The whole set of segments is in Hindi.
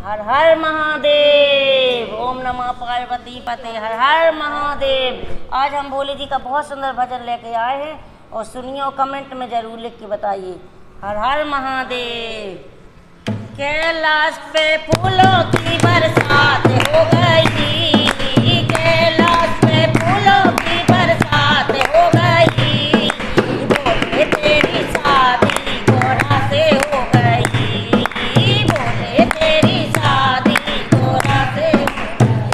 हर हर महादेव। ओम नमः पार्वती पते। हर हर महादेव। आज हम भोले जी का बहुत सुंदर भजन लेके आए हैं और सुनिए और कमेंट में जरूर लिख के बताइए। हर हर महादेव। कैलाश पे फूलों की बरसात हो गई, कैलाश पे फूलों की बरसात हो गई, बोले तेरी शादी गोरा से हो गई, बोले तेरी शादी गोरा से हो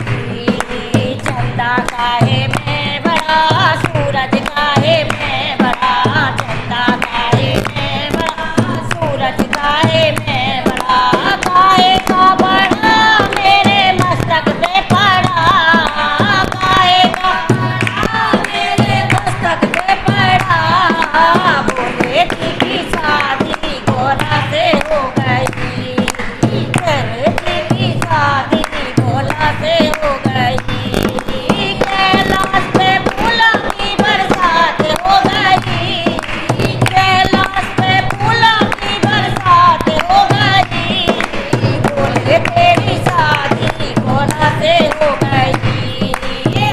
गई। चंदा काहे में बड़ा, सूरज काहे में बड़ा, चंदा काहे में बड़ा, सूरज काहे में बड़ा, काहे का बड़ा मेरे मस्तक पे पड़ा, काहे का बड़ा मेरे मस्तक पे पड़ा, बोले की शादी गोरा से हो गई, बोले की शादी गोरा से हो गई। कैलाश पे फूलों की बरसात हो गई, कैलाश पे फूलों की बरसात हो गई, बोले तेरी शादी गोरा से हो गई,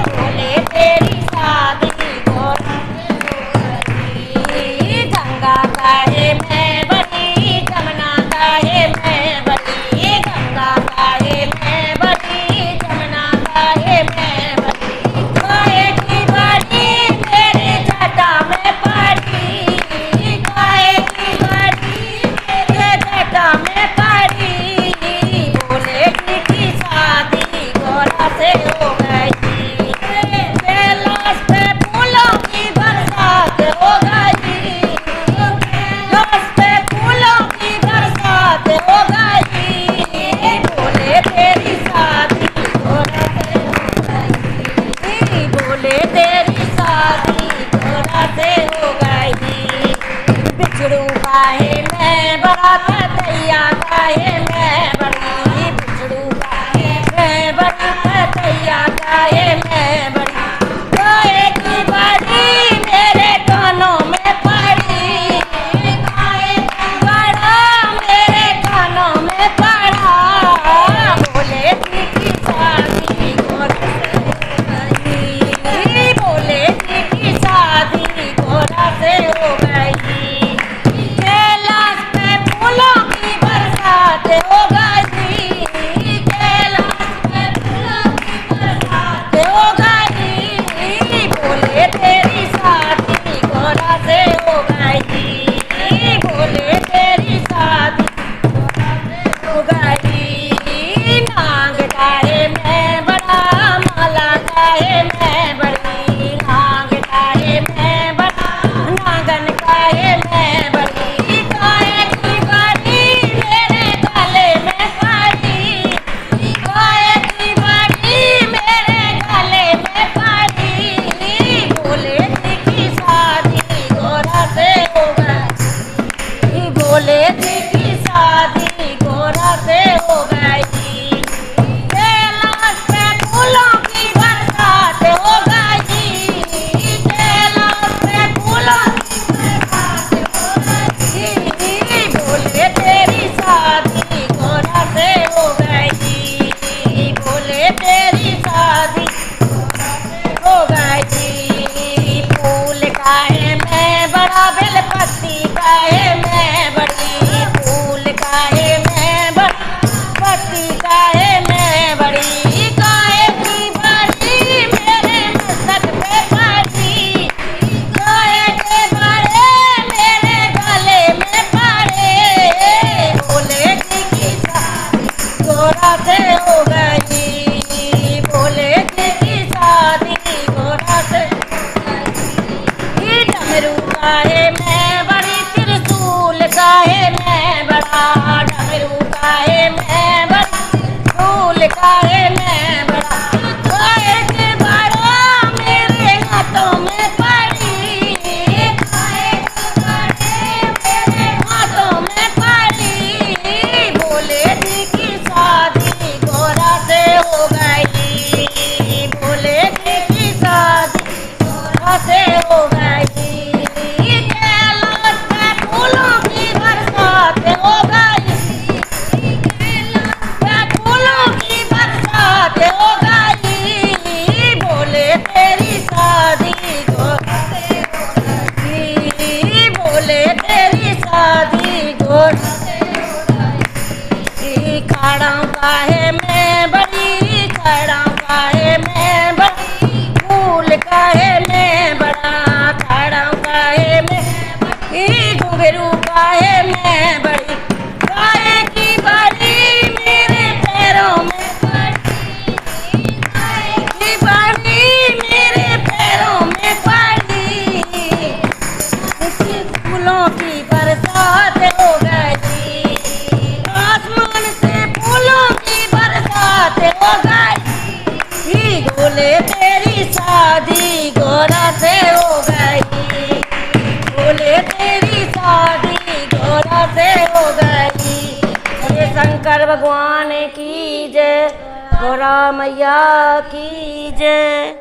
बोले तेरी शादी गोरा से हो गई। गंगा काहे में बनी, जमुना काहे में बनी, गंगा काहे में बनी, जमुना काहे में बनी, काहे की बनी मेरे जटा में पड़ी, काहे की बनी मेरे जटा में पड़ी, बोले की शादी गोरा से हो गई। कैलाश पे फूलों की बरसात हो गई, कैलाश पे फूलों की बरसात हो गई, बोले तेरी शादी गोरा से हो गई, बोले तेरी शादी गोरा से हो गई। बिछड़ू काहे में बड़ा, दैया काहे में बड़ी, बिछड़ू काहे में बड़ा, दैया काहे में बड़ी, काहे की बड़ी मेरे कानों में पड़ी, काहे की बड़ा मेरे कानों में पड़ा, बोले की शादी गोरा से हो गई, बोले की शादी गोरा से हो गई। कैलाश पे फूलों की बरसात हो गई, कैलाश पे फूलों की बरसात हो गई, बोले तेरी शादी गोरा से हो गई, बोले तेरी शादी गोरा से हो गई। नांग काहे में बड़ा, माला काहे में बड़ी, नांग काहे में बड़ा, नांगन काहे में बड़ी, काहे की बड़ी मेरे गले में पड़ी, काहे की बड़ी मेरे गले में पड़ी, बोले की शादी गोरा से हो गई, बोले की शादी गोरा से हो गई। छड़ाऊं काहे मैं बड़ी, छड़ाऊं काहे मैं बड़ी, फूल काहे मैं बड़ा, छड़ाऊं काहे मैं बड़ी, घुंघरू काहे मैं बड़ी, काहे की बड़ी मेरे पैरों में पड़ी, काहे की बड़ी मेरे पैरों में पड़ी, फूलों की बरसात हो गई, आसमान से फूलों की बरसात हो गई, गोले तेरी शादी गोरा से हो गई, गोले तेरी शादी गोरा से हो गई। ये शंकर भगवान की जय, गोरा मैया की जय।